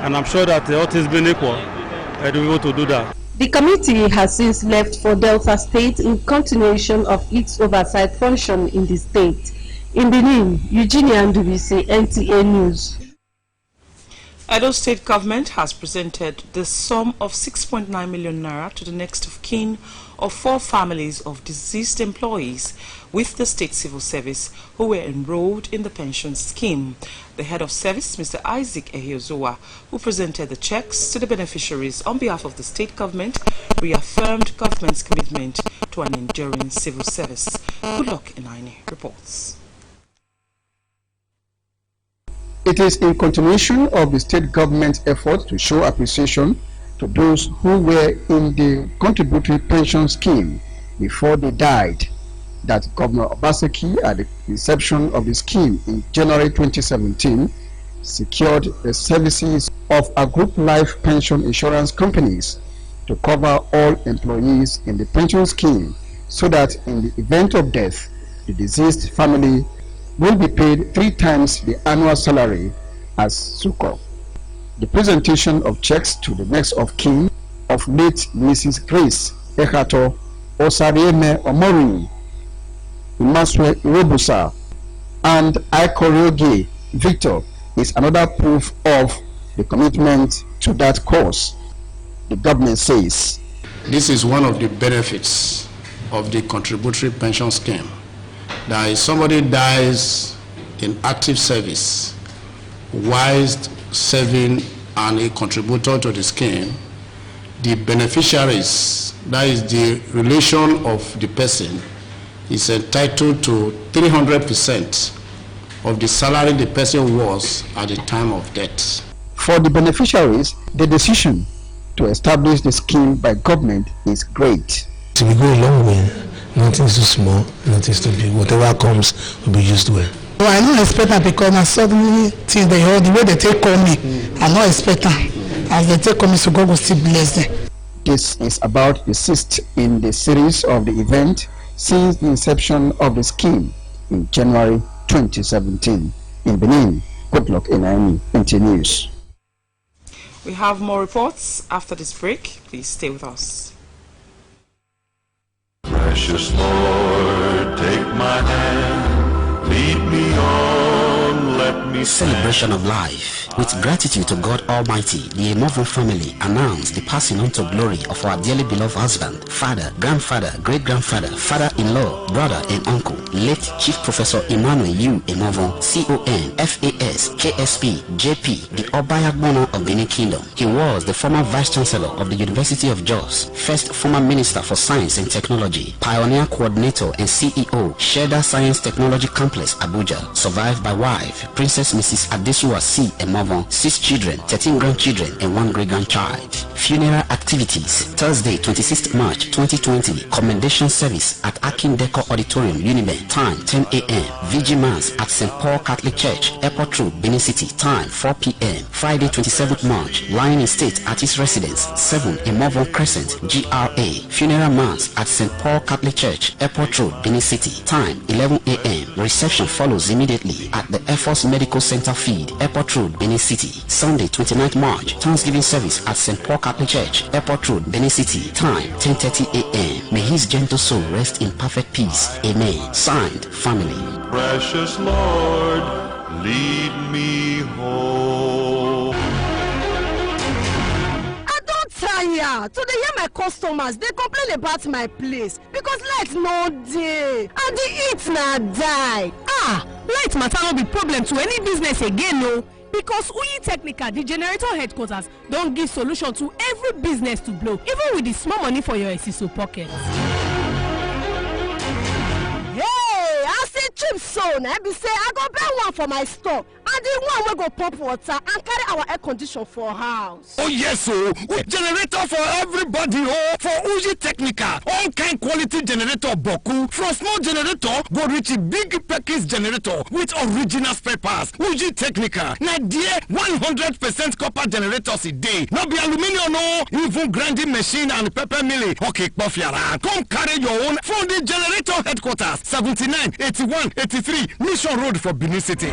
and I'm sure that all things being equal, they'll be able to do that. The committee has since left for Delta State in continuation of its oversight function in the state. In Benin, Eugenia Ndubisi, NTA News. Edo State government has presented the sum of 6.9 million naira to the next of kin of 4 families of deceased employees with the state civil service who were enrolled in the pension scheme. The head of service, Mr. Isaac Ehiozowa, who presented the checks to the beneficiaries on behalf of the state government, reaffirmed government's commitment to an enduring civil service. Goodluck Inaini reports. It is in continuation of the state government's effort to show appreciation to those who were in the contributory pension scheme before they died that Governor Obaseki, at the inception of the scheme in January 2017, secured the services of a group life pension insurance companies to cover all employees in the pension scheme so that in the event of death, the deceased family will be paid 3 times the annual salary as succor. The presentation of checks to the next of kin of late Mrs. Grace Ehato Osarieme Omori, Imaswe Irobusa, and Ikorioge Victor is another proof of the commitment to that cause. The government says this is one of the benefits of the contributory pension scheme. That if somebody dies in active service whilst serving and a contributor to the scheme, the beneficiaries, that is the relation of the person, is entitled to 300% of the salary the person was at the time of death. For the beneficiaries, the decision to establish the scheme by government is great. We go a long way. Nothing is too small, nothing is too big. Whatever comes will be used well. Well, I don't expect that because I suddenly think they heard the way they take on me. I don't expect that. As they take on me, so God will still bless them. This is about the 6th in the series of the event since the inception of the scheme in January 2017. In Benin, Goodluck Inaini, NTA News. We have more reports after this break. Please stay with us. Precious Lord, take my hand, lead me on, let me Celebration of life. With gratitude to God Almighty, the Emovo family announced the passing on to glory of our dearly beloved husband, father, grandfather, great-grandfather, father-in-law, brother and uncle, late Chief Professor Emmanuel U. Emovo, CON, FAS, KSP, JP, the Obayagbono of Benin Kingdom. He was the former Vice Chancellor of the University of Jos, first former Minister for Science and Technology, pioneer coordinator and CEO, Sheda Science Technology Complex, Abuja, survived by wife, Princess Mrs. Adesua C. Emovo, 6 children, 13 grandchildren, and 1 great-grandchild. Funeral activities, Thursday, 26th March 2020. Commendation service at Akin Deco Auditorium, Uniben, time 10 a.m. VG Mass at St. Paul Catholic Church, Airport Road, Benin City, time 4 p.m. Friday, 27th March, lying in state at his residence, 7 Emovo Crescent, GRA. Funeral Mass at St. Paul Catholic Church, Airport Road, Benin City, time 11 a.m. Reception follows immediately at the Air Force Medical Center Feed, Airport Road, Benin City. Sunday, 29th March, Thanksgiving service at St. Paul Catholic Church, Airport Road, Benin City, time 10:30 a.m. May his gentle soul rest in perfect peace. Amen. Signed, family. Precious Lord, lead me home. I don't tire to hear my customers. They complain about my place because light no day and the heat na die. Light matter no be problem to any business again, no. Because Uyi Technica, the generator headquarters, don't give solution to every business to blow, even with the small money for your SSO pocket. Hey, I say cheap so I be say I go buy one for my store and the one will go pump water and carry our air condition for house. Oh yes, so generator for everybody. Oh, for Uji Technica, all kind quality generator boku. From small generator go reach a big package generator with original spare parts. Uji Technica, now dear 100% copper generators a day. No be aluminium, no, even grinding machine and pepper milling. Okay, Kofiara, come carry your own from the generator headquarters, 79, 81, 83 Mission Road for Benin City.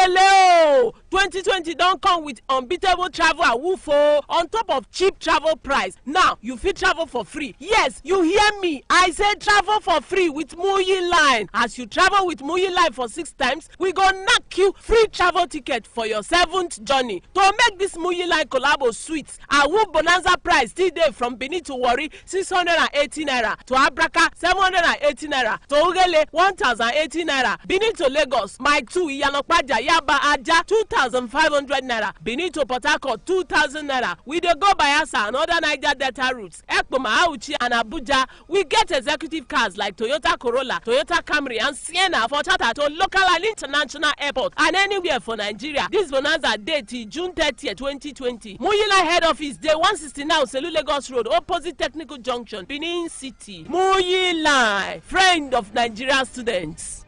Ugele 2020 don't come with unbeatable travel and woofo on top of cheap travel price. Now you fit travel for free. Yes, you hear me. I said travel for free with Muyi Line. As you travel with Muyi Line for 6 times, we go knock you free travel ticket for your 7th journey. To make this Muyi Line collabo sweet, our Woo Bonanza price still there from Benin to Warri 680 naira, to Abraka 780 naira, to Ugele 1080 naira, Benin to Lagos Mile 2 Iyanokpaja Yaba Aja 2500 naira, Benin to Port Harcourt 2000 naira. We dey go Bayelsa and other Niger Delta routes, Ekpoma, Auchi and Abuja. We get executive cars like Toyota Corolla, Toyota Camry and Sienna for charter to local and international airport and anywhere for Nigeria. This bonanza date till June 30th, 2020. Muyi Line head office day 169 Selu Lagos Road, opposite Technical Junction, Benin City. Muyi Line, friend of Nigerian students.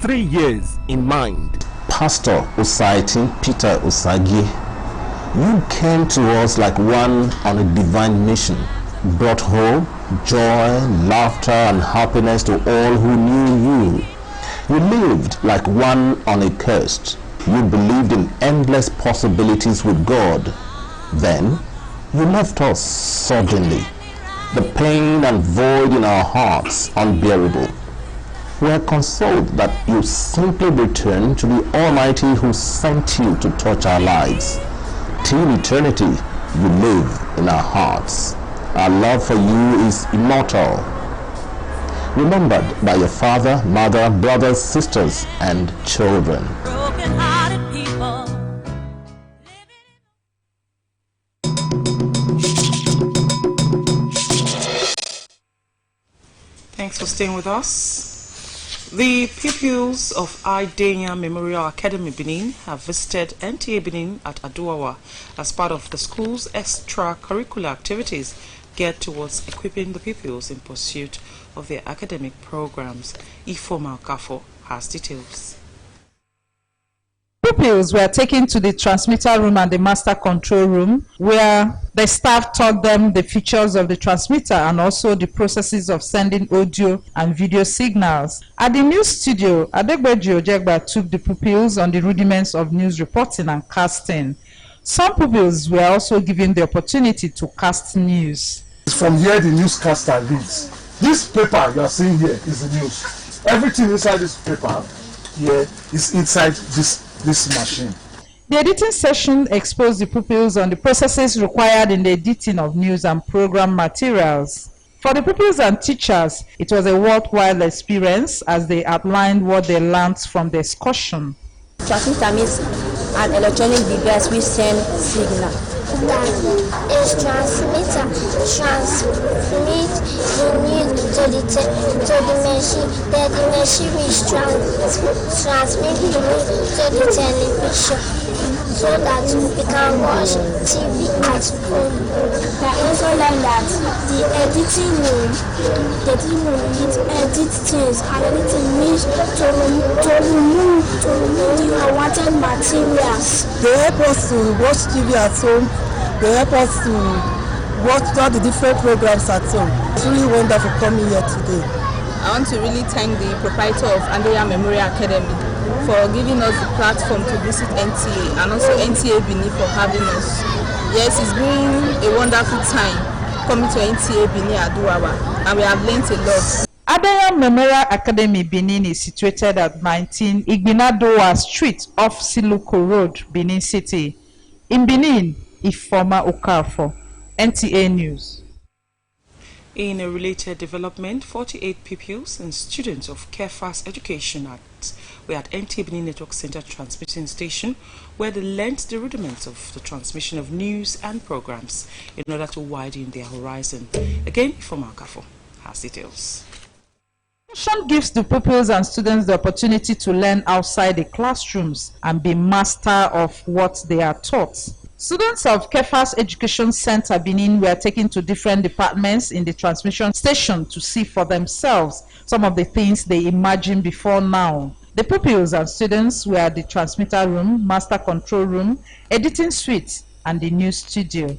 Three years in mind. Pastor Osaitin Peter Osagi, you came to us like one on a divine mission, brought hope, joy, laughter, and happiness to all who knew you. You lived like one on a quest. You believed in endless possibilities with God. Then, you left us suddenly, the pain and void in our hearts unbearable. We are consoled that you simply returned to the Almighty who sent you to touch our lives. Till eternity, you live in our hearts. Our love for you is immortal. Remembered by your father, mother, brothers, sisters, and children. Broken-hearted people. Thanks for staying with us. The pupils of Idenya Memorial Academy Benin have visited NTA Benin at Aduawa as part of the school's extracurricular activities geared towards equipping the pupils in pursuit of their academic programs. Ifoma Kafo has details. Pupils were taken to the transmitter room and the master control room, where the staff taught them the features of the transmitter and also the processes of sending audio and video signals. At the news studio, Adegbeji Ojegba took the pupils on the rudiments of news reporting and casting. Some pupils were also given the opportunity to cast news. From here, the newscaster reads. This paper you are seeing here is the news. Everything inside this paper here is inside this machine. The editing session exposed the pupils on the processes required in the editing of news and program materials. For the pupils and teachers, it was a worthwhile experience as they outlined what they learned from the excursion. Transmitter means an electronic device which sends signal. Is transmitter transmit the news to the machine. Then the machine will transmit the news to the television so that we can watch TV at home. I also learned that the editing room it edits things and editing means to remove the unwanted materials. They help us to watch TV at home. They help us to watch all the different programs at home. It's really wonderful coming here today. I want to really thank the proprietor of Idenya Memorial Academy for giving us the platform to visit NTA and also NTA Benin for having us. Yes, it's been a wonderful time coming to NTA Benin Aduawa, and we have learned a lot. Idenya Memorial Academy Benin is situated at 19 Igbinadowa Street off Siluko Road, Benin City. In Benin, Ifoma Okafo, NTA News. In a related development, 48 pupils and students of Kefas Education were at NTA Benin Network Center Transmitting Station, where they learnt the rudiments of the transmission of news and programs in order to widen their horizon. Again, Ifoma Okafo has details. Education gives the pupils and students the opportunity to learn outside the classrooms and be master of what they are taught. Students of Kefas Education Center Benin were taken to different departments in the transmission station to see for themselves some of the things they imagined before now. The pupils and students were at the transmitter room, master control room, editing suite, and the news studio.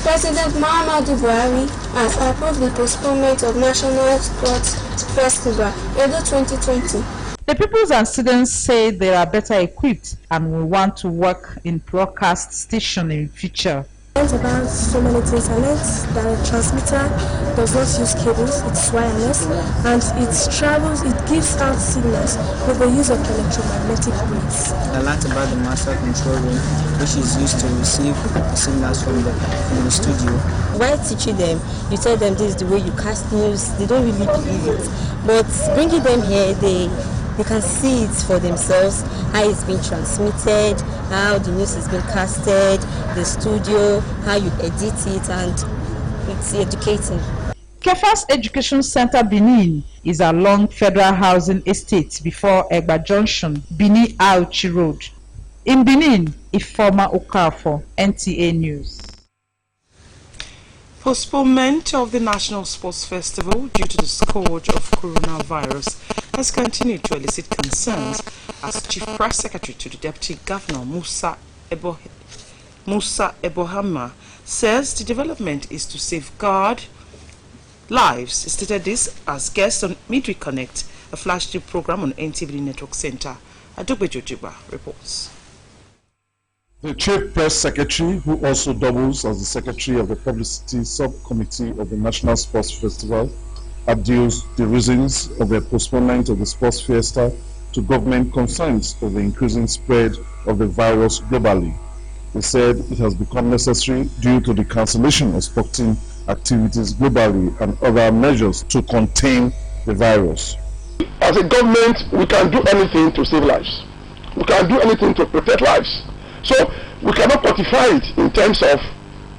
President Muhammadu Buhari has approved the postponement of National Sports Festival Edo 2020. The pupils and students say they are better equipped and will want to work in broadcast station in future. I learned about so many things. I learned that a transmitter does not use cables, it's wireless, and it travels, it gives out signals with the use of electromagnetic waves. I learned about the master control room, which is used to receive signals from the studio. While teaching them, you tell them this is the way you cast news, they don't really believe it. But bringing them here, they can see it for themselves, how it's been transmitted, how the news has been casted, the studio, how you edit it, and it's educating. Kefas Education Center Benin is along Federal Housing Estate before Egba Junction, Benin Auchi Road. In Benin, Ifeoma Okafor, NTA News. Postponement of the National Sports Festival due to the scourge of coronavirus has continued to elicit concerns as Chief Press Secretary to the Deputy Governor Musa Ebohama says the development is to safeguard lives. He stated this as guest on Midweek Connect, a flagship program on NTV Network Center. Adogbe Jojiba reports. The Chief Press Secretary, who also doubles as the Secretary of the Publicity Subcommittee of the National Sports Festival, adduced the reasons of the postponement of the Sports Fiesta to government concerns of the increasing spread of the virus globally. He said it has become necessary due to the cancellation of sporting activities globally and other measures to contain the virus. As a government, we can do anything to save lives. We can do anything to protect lives. So we cannot quantify it in terms of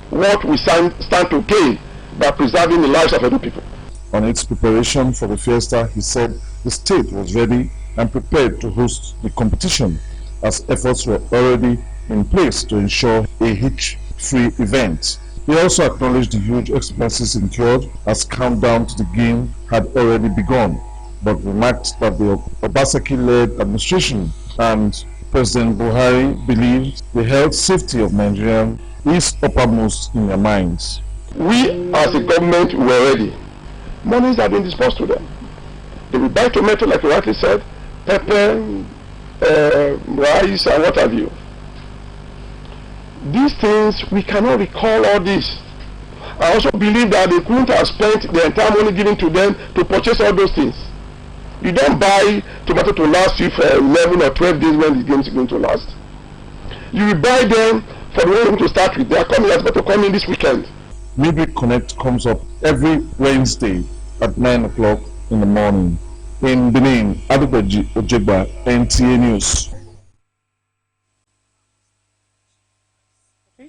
what we stand to gain by preserving the lives of other people. On its preparation for the fiesta, he said the state was ready and prepared to host the competition as efforts were already in place to ensure a hitch-free event. He also acknowledged the huge expenses incurred as countdown to the game had already begun, but remarked that the Obaseki-led administration and President Buhari believes the health safety of Nigerians is uppermost in their minds. We as a government were ready. Monies have been disbursed to them. They will buy tomato, like you rightly said, pepper, rice, and what have you. These things, we cannot recall all this. I also believe that they couldn't have spent the entire money given to them to purchase all those things. You don't buy tomato to last you for 11 or 12 days when the game is going to last. You will buy them for the one to start with. They are coming, as to come in this weekend. Midweek Connect comes up every Wednesday at 9 o'clock in the morning. In Benin, Adogbe Jojiba, NTA News.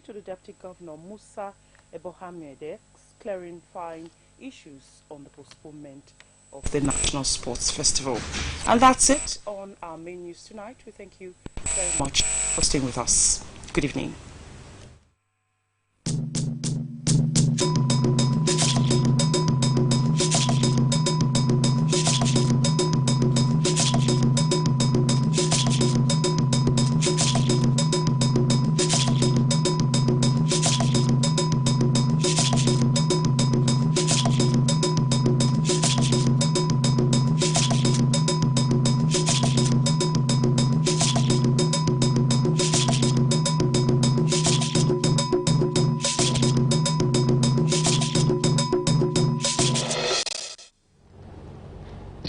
To the Deputy Governor Musa Ebohame, clarifying issues on the postponement of the National Sports Festival. And that's it on our main news tonight. We thank you very much for staying with us. Good evening.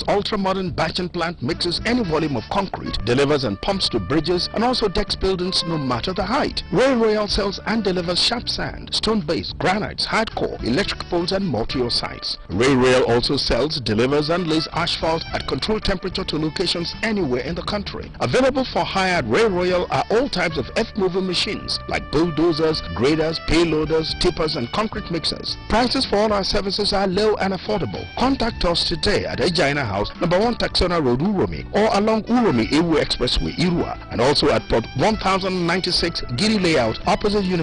Ultra-modern batching plant mixes any volume of concrete, delivers and pumps to bridges and also decks buildings no matter the height. Ray Royal sells and delivers sharp sand, stone base, granites, hardcore, electric poles and more to your sites. Ray Royal also sells, delivers and lays asphalt at controlled temperature to locations anywhere in the country. Available for hire at Ray Royal are all types of earth-moving machines like bulldozers, graders, payloaders, tippers and concrete mixers. Prices for all our services are low and affordable. Contact us today at Ejina House, number 1 Taxona Road, Uromi, or along Uromi Ewu Expressway, Irua, and also at plot 1096 Giri Layout, opposite University.